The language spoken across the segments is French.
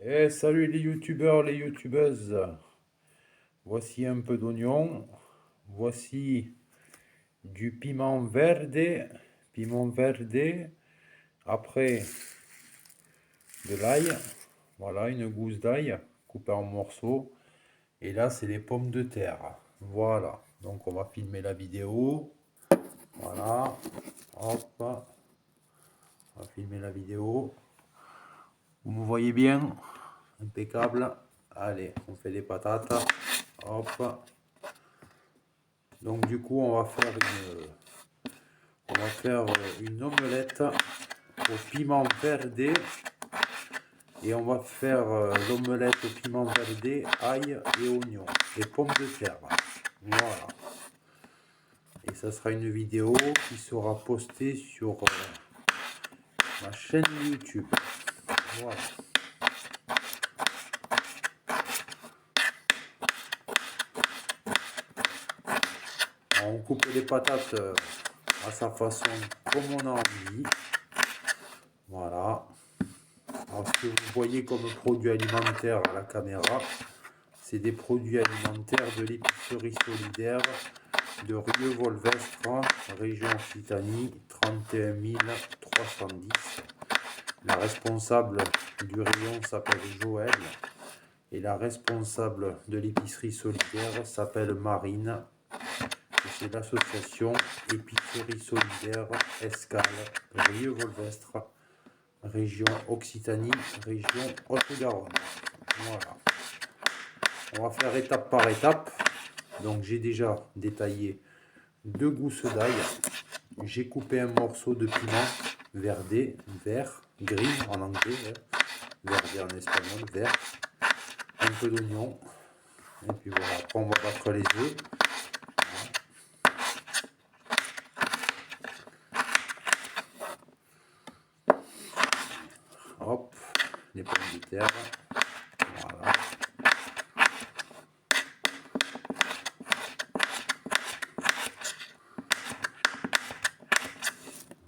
Et salut les youtubeurs, les youtubeuses. Voici un peu d'oignon. Voici du piment verde. Piment verde. Après de l'ail. Voilà, une gousse d'ail coupée en morceaux. Et là, c'est les pommes de terre. Voilà. Donc, on va filmer la vidéo. Voilà. Hop. On va filmer la vidéo. Vous me voyez bien? Impeccable. Allez, on fait les patates. Hop. Donc du coup, on va faire une omelette au piment verdé. Et on va faire l'omelette au piment verdé, ail et oignon. Et pommes de terre. Voilà. Et ça sera une vidéo qui sera postée sur ma chaîne YouTube. Voilà. On coupe les patates à sa façon, comme on a envie. Voilà. Alors, ce que vous voyez comme produits alimentaires à la caméra, c'est des produits alimentaires de l'épicerie solidaire de Rieux-Volvestre, région Occitanie, 31 310. La responsable du rayon s'appelle Joël et la responsable de l'épicerie solidaire s'appelle Marine. C'est l'association Épicerie solidaire Escale, Rieux-Volvestre, région Occitanie, région Haute-Garonne. Voilà. On va faire étape par étape. Donc j'ai déjà détaillé 2 gousses d'ail. J'ai coupé un morceau de piment verdé, vert, green en anglais, verdé en espagnol, vert. Un peu d'oignon. Et puis voilà, après on va battre les œufs. Hop, les pommes de terre. Voilà.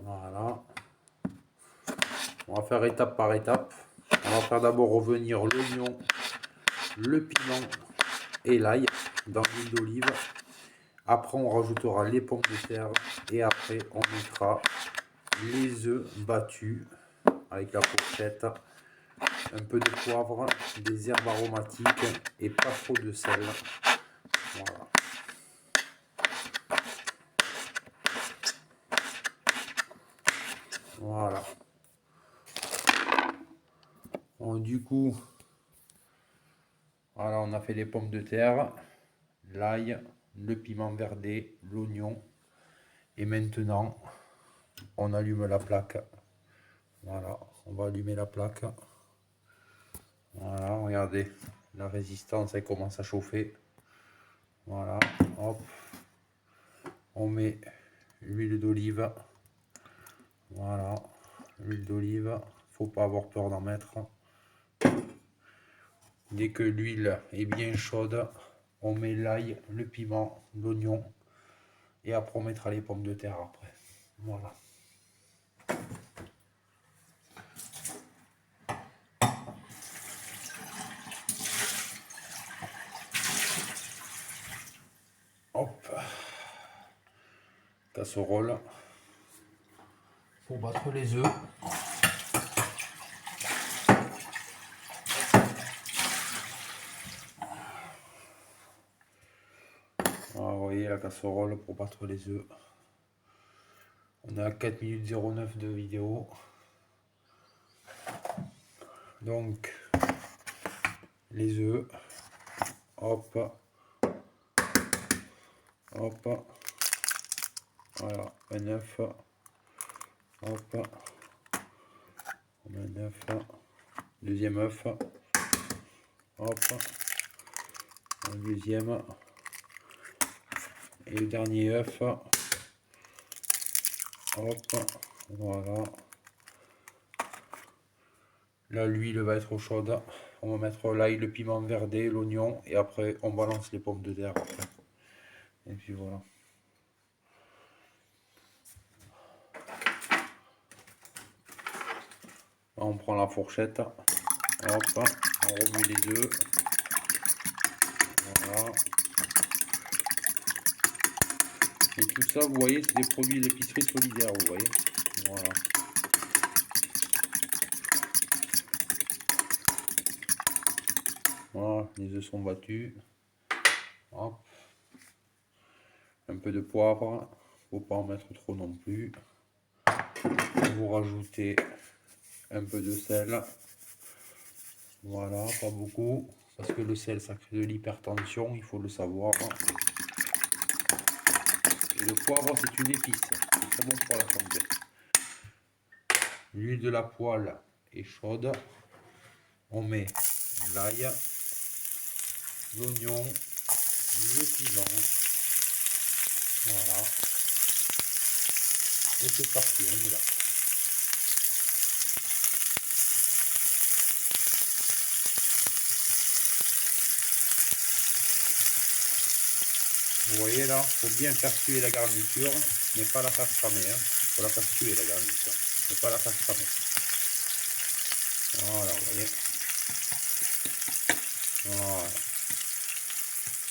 Voilà. On va faire étape par étape. On va faire d'abord revenir l'oignon, le piment et l'ail dans l'huile d'olive. Après, on rajoutera les pommes de terre et après, on mettra les œufs battus avec la fourchette, un peu de poivre, des herbes aromatiques et pas trop de sel. Voilà. Voilà. Bon, du coup, voilà, on a fait les pommes de terre, l'ail, le piment verdé, l'oignon. Et maintenant, on allume la plaque. Voilà, on va allumer la plaque. Voilà, regardez, la résistance, elle commence à chauffer. Voilà, hop. On met l'huile d'olive. Voilà, l'huile d'olive. Faut pas avoir peur d'en mettre. Dès que l'huile est bien chaude, on met l'ail, le piment, l'oignon. Et après, on mettra les pommes de terre après. Voilà. Hop. Casserole. Pour battre les œufs. Voilà, vous voyez la casserole pour battre les œufs. On est à 4 minutes 09 de vidéo. Donc, les œufs. Hop. Hop. Voilà, un œuf. Hop. On met un œuf. Deuxième œuf. Hop. Un deuxième. Et le dernier œuf. Hop. Voilà. Là, l'huile va être chaude. On va mettre l'ail, le piment verdé, l'oignon. Et après, on balance les pommes de terre après. Et puis voilà. On prend la fourchette. Hop, on remue les œufs. Voilà. Et tout ça, vous voyez, c'est des produits d'épicerie solidaire, vous voyez. Voilà. Voilà, les œufs sont battus. Hop. Un peu de poivre. Faut pas en mettre trop non plus. Vous rajoutez un peu de sel. Voilà, pas beaucoup. Parce que le sel, ça crée de l'hypertension, il faut le savoir. Et le poivre, c'est une épice. C'est très bon pour la santé. L'huile de la poêle est chaude. On met l'ail, l'oignon, le piment. Voilà. Et c'est parti, on y va. Vous voyez là, il faut bien faire cuire la garniture, mais pas la faire cramer. Il faut la faire cuire la garniture, mais pas la faire cramer. Voilà, vous voyez. Voilà.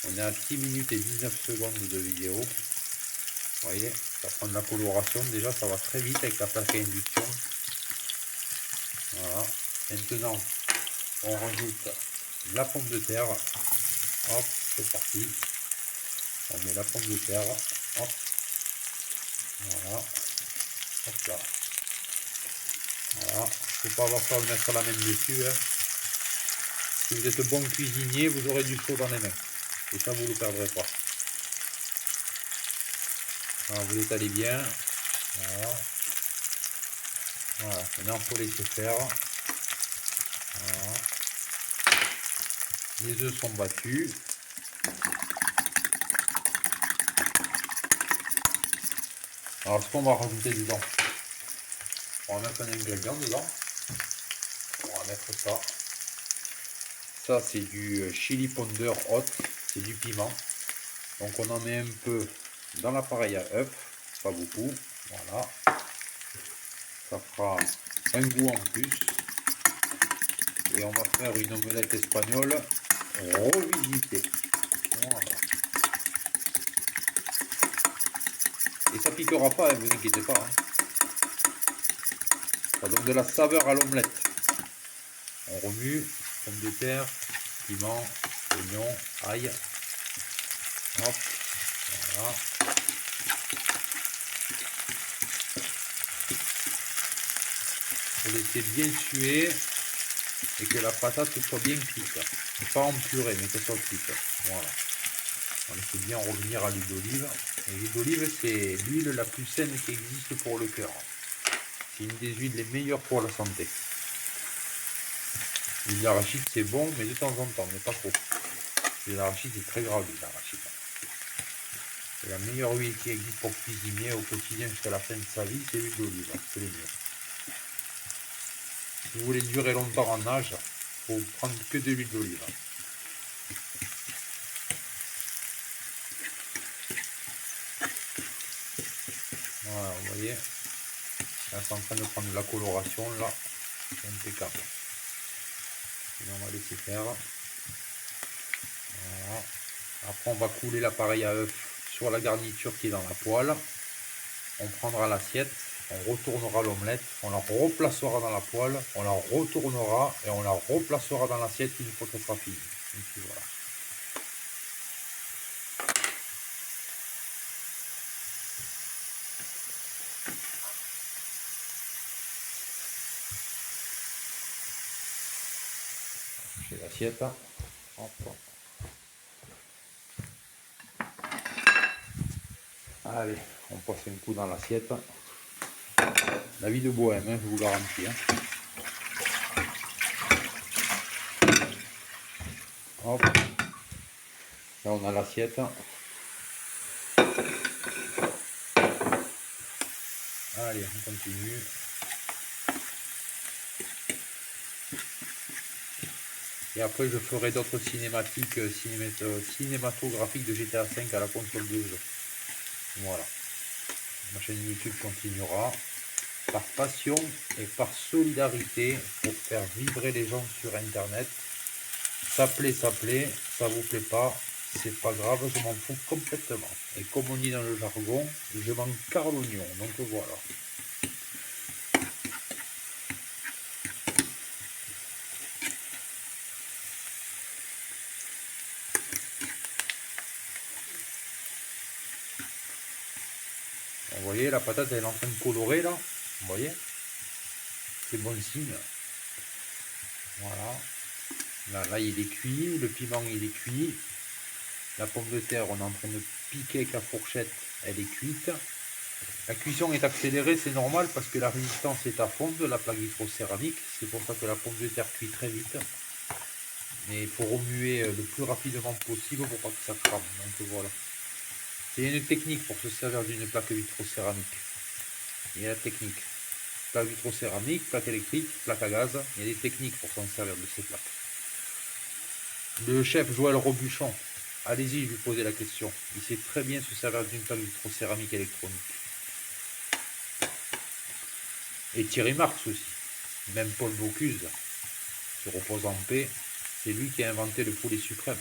On est à 6 minutes et 19 secondes de vidéo. Vous voyez, ça prend de la coloration. Déjà, ça va très vite avec la plaque à induction. Voilà. Maintenant, on rajoute la pomme de terre. Hop, c'est parti. On met la pomme de terre. Hop. Voilà. Hop là. Voilà. Il ne faut pas avoir peur de mettre la main dessus. Hein. Si vous êtes bon cuisinier, vous aurez du chaud dans les mains. Et ça, vous ne le perdrez pas. Alors, vous étalez bien. Voilà. Voilà. Maintenant, il faut laisser faire. Voilà. Les œufs sont battus. Alors, ce qu'on va rajouter dedans, on va mettre un ingrédient dedans. On va mettre ça. Ça, c'est du chili powder hot. C'est du piment. Donc, on en met un peu dans l'appareil à œuf. Pas beaucoup. Voilà. Ça fera un goût en plus. Et on va faire une omelette espagnole revisitée. Voilà. Et ça piquera pas, hein, vous inquiétez pas. Hein. Ça donne de la saveur à l'omelette. On remue, pomme de terre, piment, oignon, ail. Hop, voilà. Faut laisser bien suer et que la patate soit bien cuite. Pas en purée, mais qu'elle soit cuite. Voilà. On laisse bien revenir à l'huile d'olive. Et l'huile d'olive, c'est l'huile la plus saine qui existe pour le cœur. C'est une des huiles les meilleures pour la santé. L'huile d'arachide, c'est bon, mais de temps en temps, mais pas trop. L'huile d'arachide, c'est très grave, l'huile d'arachide. C'est la meilleure huile qui existe pour cuisiner au quotidien jusqu'à la fin de sa vie, c'est l'huile d'olive. C'est les mieux. Si vous voulez durer longtemps en âge, il faut prendre que de l'huile d'olive. Voilà, vous voyez. Là, c'est en train de prendre de la coloration, là. C'est impeccable. Et on va laisser faire. Voilà. Après, on va couler l'appareil à œuf sur la garniture qui est dans la poêle. On prendra l'assiette, on retournera l'omelette, on la replacera dans la poêle, on la retournera et on la replacera dans l'assiette une fois qu'elle sera finie. Et puis voilà. J'ai l'assiette. Hop. Allez, on passe un coup dans l'assiette. La vie de bohème, hein, je vous garantis. Hein. Hop. Là, on a l'assiette. Allez, on continue. Et après, je ferai d'autres cinématiques cinématographiques de GTA 5 à la console de jeu. Voilà. Ma chaîne YouTube continuera. par passion et par solidarité pour faire vibrer les gens sur Internet. Ça plaît, ça vous plaît pas, c'est pas grave, je m'en fous complètement. Et comme on dit dans le jargon, je m'en carre l'oignon, donc voilà. Vous voyez, la patate elle est en train de colorer là, vous voyez, c'est bon signe. Voilà, là il est cuit, le piment il est cuit, la pomme de terre on est en train de piquer avec la fourchette, elle est cuite. La cuisson est accélérée, c'est normal parce que la résistance est à fond de la plaque vitrocéramique, c'est pour ça que la pomme de terre cuit très vite. Mais il faut remuer le plus rapidement possible pour pas que ça crame, donc voilà. C'est une technique pour se servir d'une plaque vitrocéramique. Il y a la technique. Plaque vitrocéramique, plaque électrique, plaque à gaz. Il y a des techniques pour s'en servir de ces plaques. Le chef Joël Robuchon, allez-y, lui posez la question. Il sait très bien se servir d'une plaque vitrocéramique électronique. Et Thierry Marx aussi. Même Paul Bocuse, qui repose en paix, c'est lui qui a inventé le poulet suprême.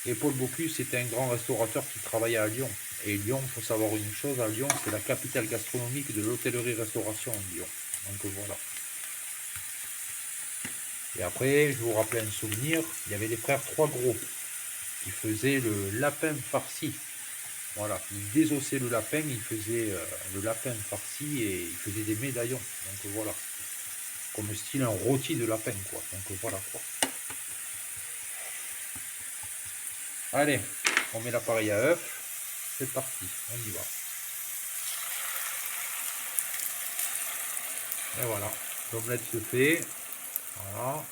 Et Paul Bocuse, c'était un grand restaurateur qui travaillait à Lyon. Et Lyon, il faut savoir une chose, à Lyon, c'est la capitale gastronomique de l'hôtellerie-restauration en Lyon. Donc voilà. Et après, je vous rappelle un souvenir, il y avait les frères Trois Gros qui faisaient le lapin farci. Voilà, ils désossaient le lapin, ils faisaient le lapin farci et ils faisaient des médaillons. Donc voilà, comme style un rôti de lapin, quoi. Donc voilà, quoi. Allez, on met l'appareil à œuf. C'est parti, on y va. Et voilà, l'omelette se fait. Voilà.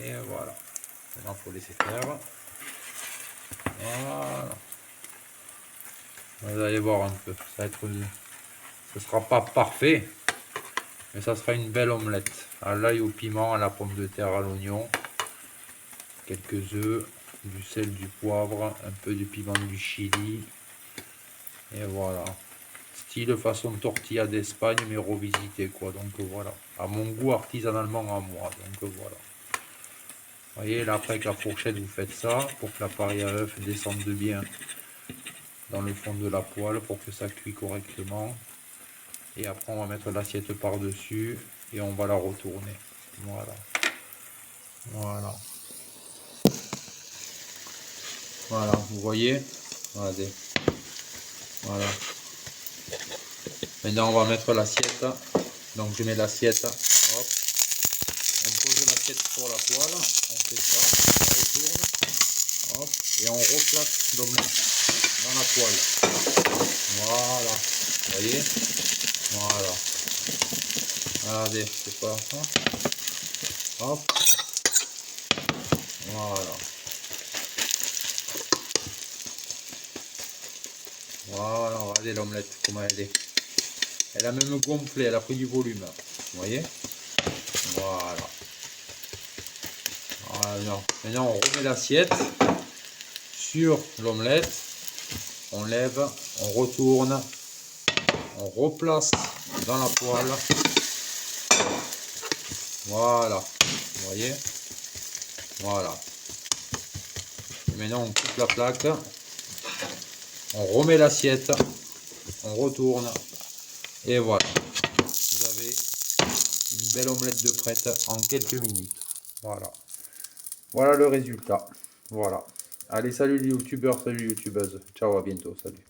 Et voilà. Maintenant, il faut laisser faire. Voilà. Vous allez voir un peu. Ça va être, ce sera pas parfait, mais ça sera une belle omelette. À l'ail, au piment, à la pomme de terre, à l'oignon. Quelques œufs, du sel, du poivre, un peu de piment du Chili. Et voilà. Style façon tortilla d'Espagne, mais revisité, quoi. Donc voilà. À mon goût, artisanalement à moi. Donc voilà. Vous voyez, là après avec la fourchette, vous faites ça pour que l'appareil à œuf descende bien dans le fond de la poêle pour que ça cuit correctement. Et après, on va mettre l'assiette par-dessus et on va la retourner. Voilà. Voilà. Voilà, vous voyez. Regardez. Voilà. Maintenant, on va mettre l'assiette. Donc, je mets l'assiette. Hop. On pose l'assiette sur la poêle. On fait ça. On retourne. Hop. Et on replace l'omelette dans la poêle. Voilà. Vous voyez. Voilà. Regardez, c'est pas ça. Hop. Voilà. Voilà, regardez l'omelette, comment elle est. Elle a même gonflé, elle a pris du volume. Vous voyez. Voilà. Voilà. Maintenant, on remet l'assiette sur l'omelette. On lève, on retourne. On replace dans la poêle. Voilà. Vous voyez. Voilà. Et maintenant, on coupe la plaque. On remet l'assiette. On retourne. Et voilà. Vous avez une belle omelette de prête en quelques minutes. Voilà. Voilà le résultat. Voilà. Allez, salut les youtubeurs, salut les youtubeuses. Ciao, à bientôt. Salut.